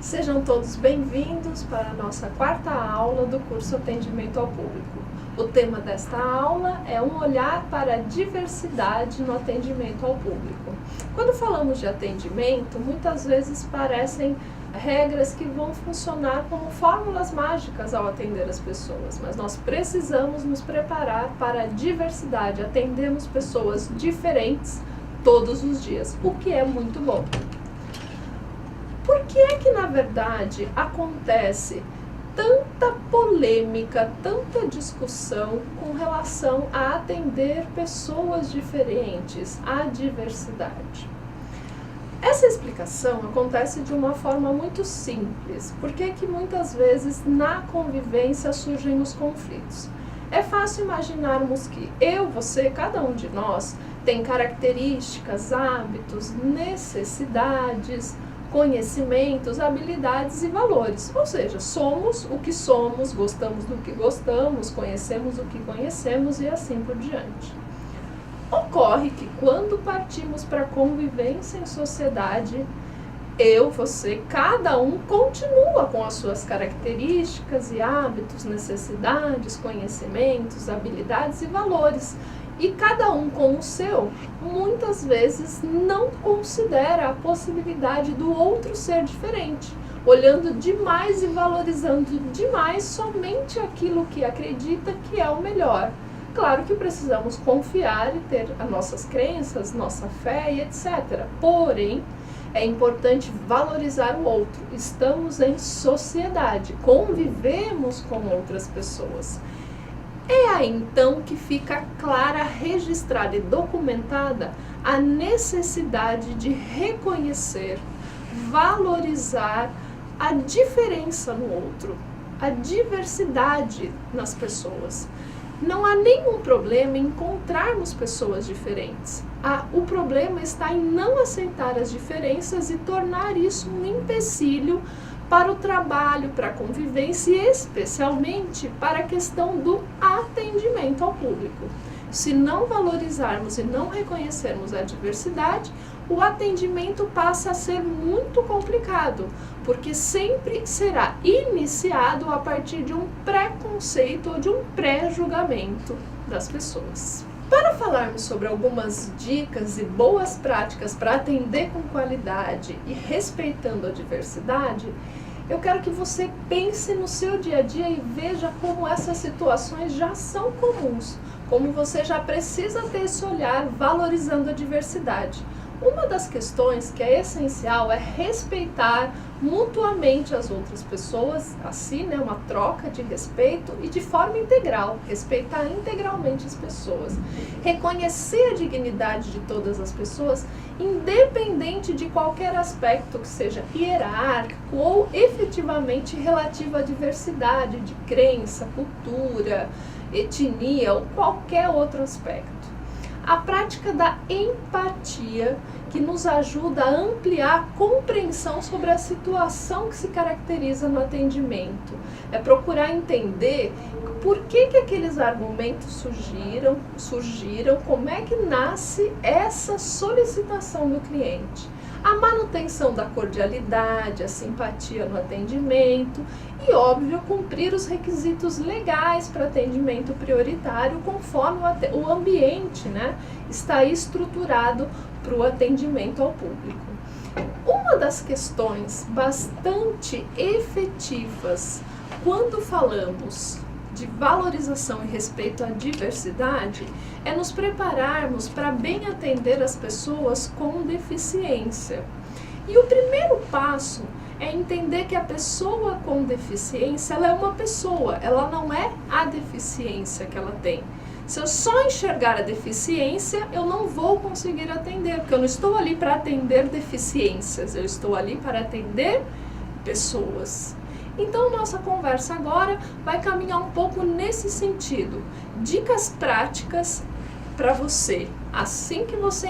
Sejam todos bem-vindos para a nossa quarta aula do curso Atendimento ao Público. O tema desta aula é um olhar para a diversidade no atendimento ao público. Quando falamos de atendimento, muitas vezes parecem regras que vão funcionar como fórmulas mágicas ao atender as pessoas, mas nós precisamos nos preparar para a diversidade, atendemos pessoas diferentes todos os dias, o que é muito bom. Por que é que, na verdade, acontece tanta polêmica, tanta discussão com relação a atender pessoas diferentes, a diversidade? Essa explicação acontece de uma forma muito simples, porque que muitas vezes na convivência surgem os conflitos. É fácil imaginarmos que eu, você, cada um de nós tem características, hábitos, necessidades, conhecimentos, habilidades e valores. Ou seja, somos o que somos, gostamos do que gostamos, conhecemos o que conhecemos e assim por diante. Ocorre que quando partimos para a convivência em sociedade, eu, você, cada um continua com as suas características e hábitos, necessidades, conhecimentos, habilidades e valores. E cada um com o seu, muitas vezes não considera a possibilidade do outro ser diferente, olhando demais e valorizando demais somente aquilo que acredita que é o melhor. Claro que precisamos confiar e ter as nossas crenças, nossa fé e etc. Porém, é importante valorizar o outro. Estamos em sociedade, convivemos com outras pessoas. É aí então que fica clara, registrada e documentada a necessidade de reconhecer, valorizar a diferença no outro, a diversidade nas pessoas. Não há nenhum problema em encontrarmos pessoas diferentes. O problema está em não aceitar as diferenças e tornar isso um empecilho para o trabalho, para a convivência e especialmente para a questão do atendimento ao público. Se não valorizarmos e não reconhecermos a diversidade, o atendimento passa a ser muito complicado, porque sempre será iniciado a partir de um preconceito ou de um pré-julgamento das pessoas. Para falarmos sobre algumas dicas e boas práticas para atender com qualidade e respeitando a diversidade, eu quero que você pense no seu dia a dia e veja como essas situações já são comuns, como você já precisa ter esse olhar valorizando a diversidade. Uma das questões que é essencial é respeitar mutuamente as outras pessoas, assim, né, uma troca de respeito e de forma integral, respeitar integralmente as pessoas. Reconhecer a dignidade de todas as pessoas, independente de qualquer aspecto que seja hierárquico ou efetivamente relativo à diversidade de crença, cultura, etnia ou qualquer outro aspecto. A prática da empatia, que nos ajuda a ampliar a compreensão sobre a situação que se caracteriza no atendimento. É procurar entender por que aqueles argumentos surgiram, como é que nasce essa solicitação do cliente. A manutenção da cordialidade, a simpatia no atendimento e, óbvio, cumprir os requisitos legais para atendimento prioritário conforme o ambiente, né, está estruturado para o atendimento ao público. Uma das questões bastante efetivas quando falamos de valorização e respeito à diversidade é nos prepararmos para bem atender as pessoas com deficiência. E o primeiro passo é entender que a pessoa com deficiência, ela é uma pessoa, ela não é a deficiência que ela tem. Se eu só enxergar a deficiência, eu não vou conseguir atender, porque eu não estou ali para atender deficiências, eu estou ali para atender pessoas. Então, nossa conversa agora vai caminhar um pouco nesse sentido. Dicas práticas para você, assim que você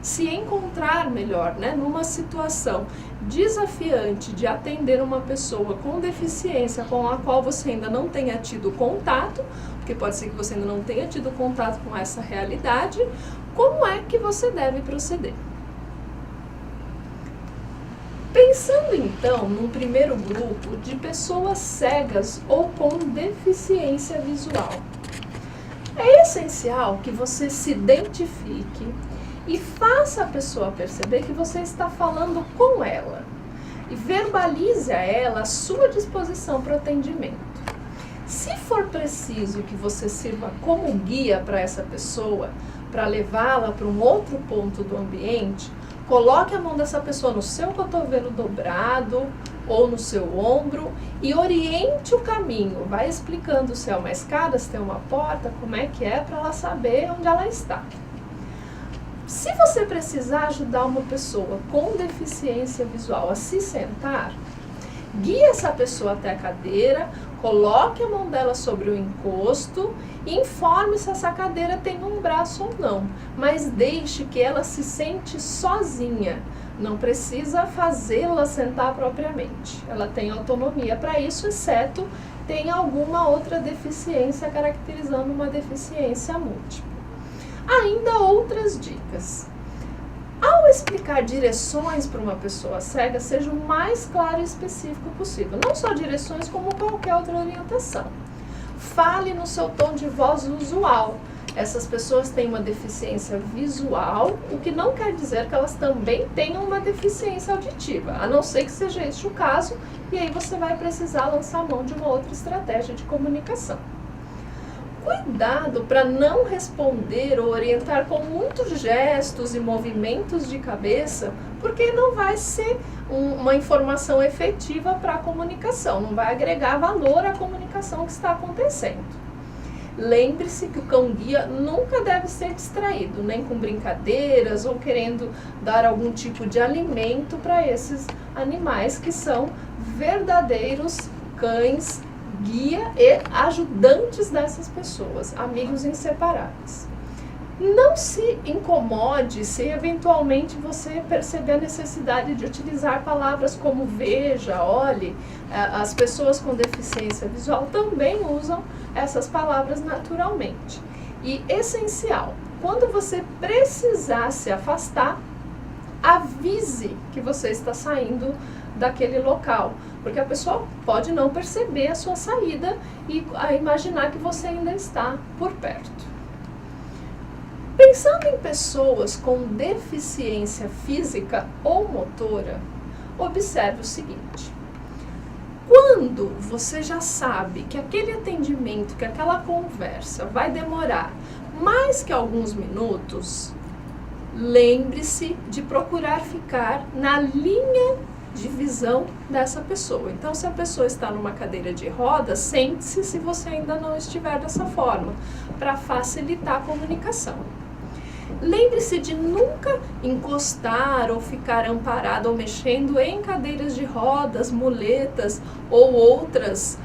se encontrar melhor, né, numa situação desafiante de atender uma pessoa com deficiência com a qual você ainda não tenha tido contato, porque pode ser que você ainda não tenha tido contato com essa realidade, como é que você deve proceder? Pensando então num primeiro grupo de pessoas cegas ou com deficiência visual, é essencial que você se identifique e faça a pessoa perceber que você está falando com ela e verbalize a ela a sua disposição para o atendimento. Se for preciso que você sirva como guia para essa pessoa, para levá-la para um outro ponto do ambiente, coloque a mão dessa pessoa no seu cotovelo dobrado ou no seu ombro e oriente o caminho. Vai explicando se é uma escada, se tem uma porta, como é que é, para ela saber onde ela está. Se você precisar ajudar uma pessoa com deficiência visual a se sentar, guie essa pessoa até a cadeira, coloque a mão dela sobre o encosto e informe se essa cadeira tem um braço ou não, mas deixe que ela se sente sozinha. Não precisa fazê-la sentar propriamente. Ela tem autonomia para isso, exceto tem alguma outra deficiência caracterizando uma deficiência múltipla. Ainda outras dicas. Ao explicar direções para uma pessoa cega, seja o mais claro e específico possível. Não só direções, como qualquer outra orientação. Fale no seu tom de voz usual. Essas pessoas têm uma deficiência visual, o que não quer dizer que elas também tenham uma deficiência auditiva, a não ser que seja este o caso, e aí você vai precisar lançar mão de uma outra estratégia de comunicação. Cuidado para não responder ou orientar com muitos gestos e movimentos de cabeça, porque não vai ser uma informação efetiva para a comunicação, não vai agregar valor à comunicação que está acontecendo. Lembre-se que o cão-guia nunca deve ser distraído, nem com brincadeiras ou querendo dar algum tipo de alimento para esses animais que são verdadeiros cães guia e ajudantes dessas pessoas, amigos inseparáveis. Não se incomode se eventualmente você perceber a necessidade de utilizar palavras como veja, olhe. As pessoas com deficiência visual também usam essas palavras naturalmente. E essencial, quando você precisar se afastar, avise que você está saindo daquele local, porque a pessoa pode não perceber a sua saída e imaginar que você ainda está por perto. Pensando em pessoas com deficiência física ou motora, observe o seguinte: quando você já sabe que aquele atendimento, que aquela conversa vai demorar mais que alguns minutos, lembre-se de procurar ficar na linha de visão dessa pessoa. Então, se a pessoa está numa cadeira de rodas, sente-se se você ainda não estiver dessa forma, para facilitar a comunicação. Lembre-se de nunca encostar ou ficar amparado ou mexendo em cadeiras de rodas, muletas ou outras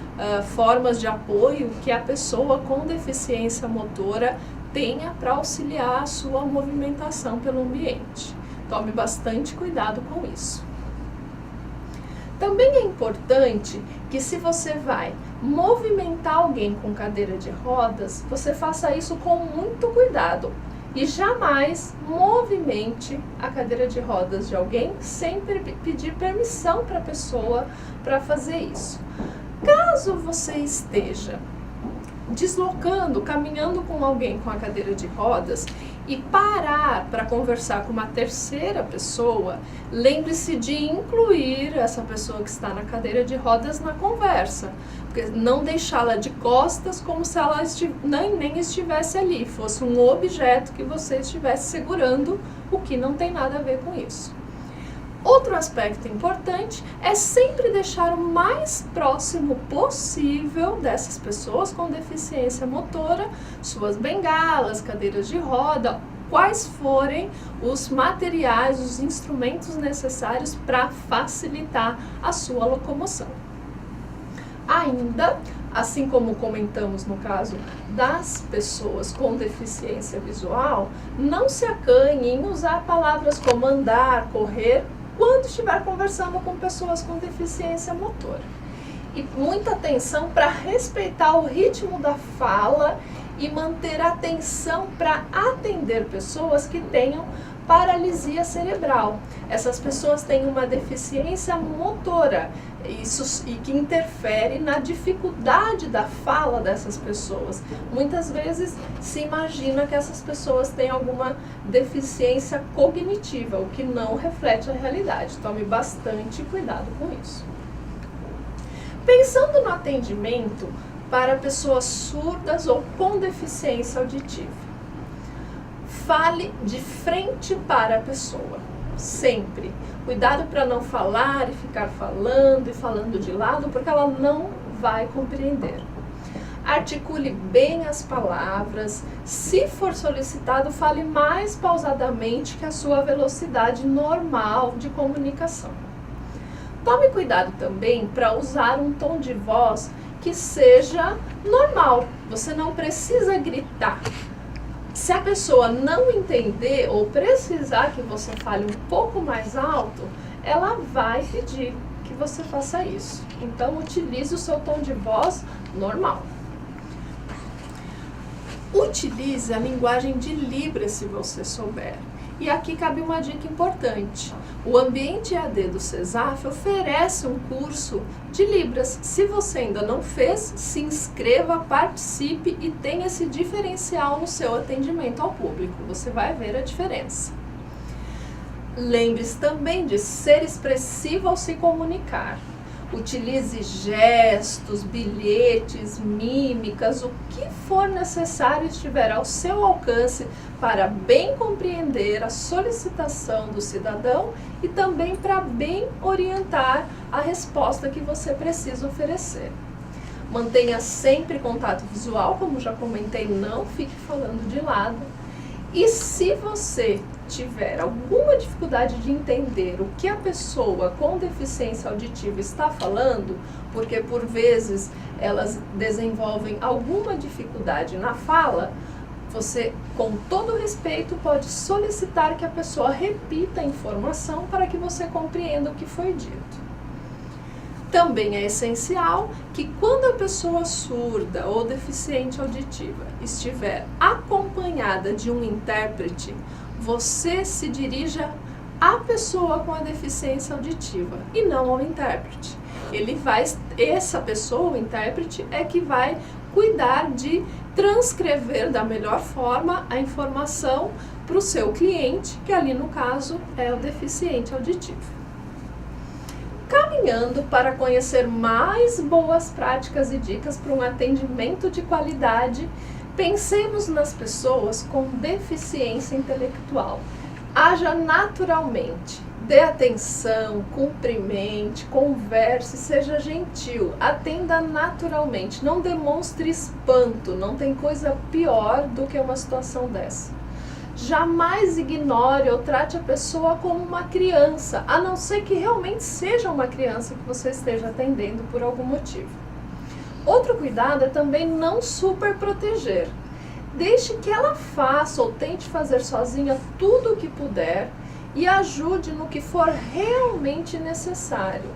formas de apoio que a pessoa com deficiência motora tenha para auxiliar a sua movimentação pelo ambiente. Tome bastante cuidado com isso. Também é importante que, se você vai movimentar alguém com cadeira de rodas, você faça isso com muito cuidado e jamais movimente a cadeira de rodas de alguém sem pedir permissão para a pessoa para fazer isso. Caso você esteja deslocando, caminhando com alguém com a cadeira de rodas e parar para conversar com uma terceira pessoa, lembre-se de incluir essa pessoa que está na cadeira de rodas na conversa, porque não deixá-la de costas como se ela nem estivesse ali, fosse um objeto que você estivesse segurando, o que não tem nada a ver com isso. Outro aspecto importante é sempre deixar o mais próximo possível dessas pessoas com deficiência motora, suas bengalas, cadeiras de roda, quais forem os materiais, os instrumentos necessários para facilitar a sua locomoção. Ainda, assim como comentamos no caso das pessoas com deficiência visual, não se acanhe em usar palavras como andar, correr, quando estiver conversando com pessoas com deficiência motora. E muita atenção para respeitar o ritmo da fala e manter atenção para atender pessoas que tenham paralisia cerebral. Essas pessoas têm uma deficiência motora e que interfere na dificuldade da fala dessas pessoas. Muitas vezes se imagina que essas pessoas têm alguma deficiência cognitiva, o que não reflete a realidade. Tome bastante cuidado com isso. Pensando no atendimento para pessoas surdas ou com deficiência auditiva, fale de frente para a pessoa, sempre. Cuidado para não falar e ficar falando e falando de lado, porque ela não vai compreender. Articule bem as palavras. Se for solicitado, fale mais pausadamente que a sua velocidade normal de comunicação. Tome cuidado também para usar um tom de voz que seja normal. Você não precisa gritar. Se a pessoa não entender ou precisar que você fale um pouco mais alto, ela vai pedir que você faça isso. Então, utilize o seu tom de voz normal. Utilize a linguagem de Libras se você souber. E aqui cabe uma dica importante. O ambiente EAD do CESAF oferece um curso de Libras. Se você ainda não fez, se inscreva, participe e tenha esse diferencial no seu atendimento ao público. Você vai ver a diferença. Lembre-se também de ser expressivo ao se comunicar. Utilize gestos, bilhetes, mímicas, o que for necessário e estiver ao seu alcance para bem compreender a solicitação do cidadão e também para bem orientar a resposta que você precisa oferecer. Mantenha sempre contato visual, como já comentei, não fique falando de lado. E se você tiver alguma dificuldade de entender o que a pessoa com deficiência auditiva está falando, porque por vezes elas desenvolvem alguma dificuldade na fala, você, com todo respeito, pode solicitar que a pessoa repita a informação para que você compreenda o que foi dito. Também é essencial que quando a pessoa surda ou deficiente auditiva estiver acompanhada de um intérprete, você se dirija à pessoa com a deficiência auditiva e não ao intérprete. Essa pessoa, o intérprete, é que vai cuidar de transcrever da melhor forma a informação para o seu cliente, que ali no caso é o deficiente auditivo. Caminhando para conhecer mais boas práticas e dicas para um atendimento de qualidade, pensemos nas pessoas com deficiência intelectual. Haja naturalmente, dê atenção, cumprimente, converse, seja gentil, atenda naturalmente, não demonstre espanto, não tem coisa pior do que uma situação dessa. Jamais ignore ou trate a pessoa como uma criança, a não ser que realmente seja uma criança que você esteja atendendo por algum motivo. Outro cuidado é também não superproteger. Deixe que ela faça ou tente fazer sozinha tudo o que puder e ajude no que for realmente necessário.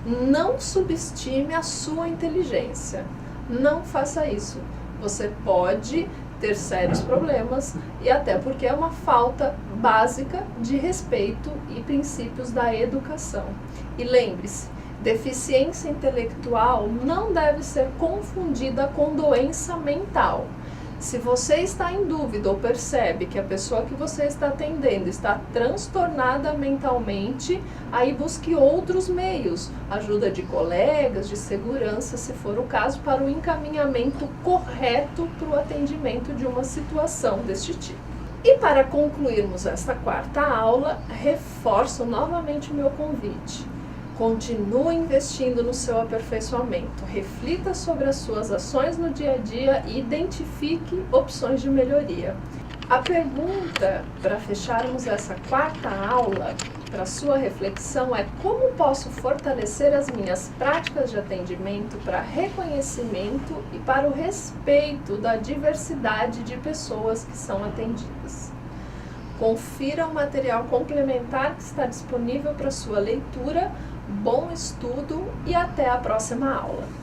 Não subestime a sua inteligência. Não faça isso. Você pode ter sérios problemas e até porque é uma falta básica de respeito e princípios da educação. E lembre-se, deficiência intelectual não deve ser confundida com doença mental. Se você está em dúvida ou percebe que a pessoa que você está atendendo está transtornada mentalmente, aí busque outros meios, ajuda de colegas, de segurança, se for o caso, para o encaminhamento correto para o atendimento de uma situação deste tipo. E para concluirmos esta quarta aula, reforço novamente o meu convite. Continue investindo no seu aperfeiçoamento, reflita sobre as suas ações no dia a dia e identifique opções de melhoria. A pergunta para fecharmos essa quarta aula, para sua reflexão, é: como posso fortalecer as minhas práticas de atendimento para reconhecimento e para o respeito da diversidade de pessoas que são atendidas? Confira o material complementar que está disponível para sua leitura. Bom estudo e até a próxima aula!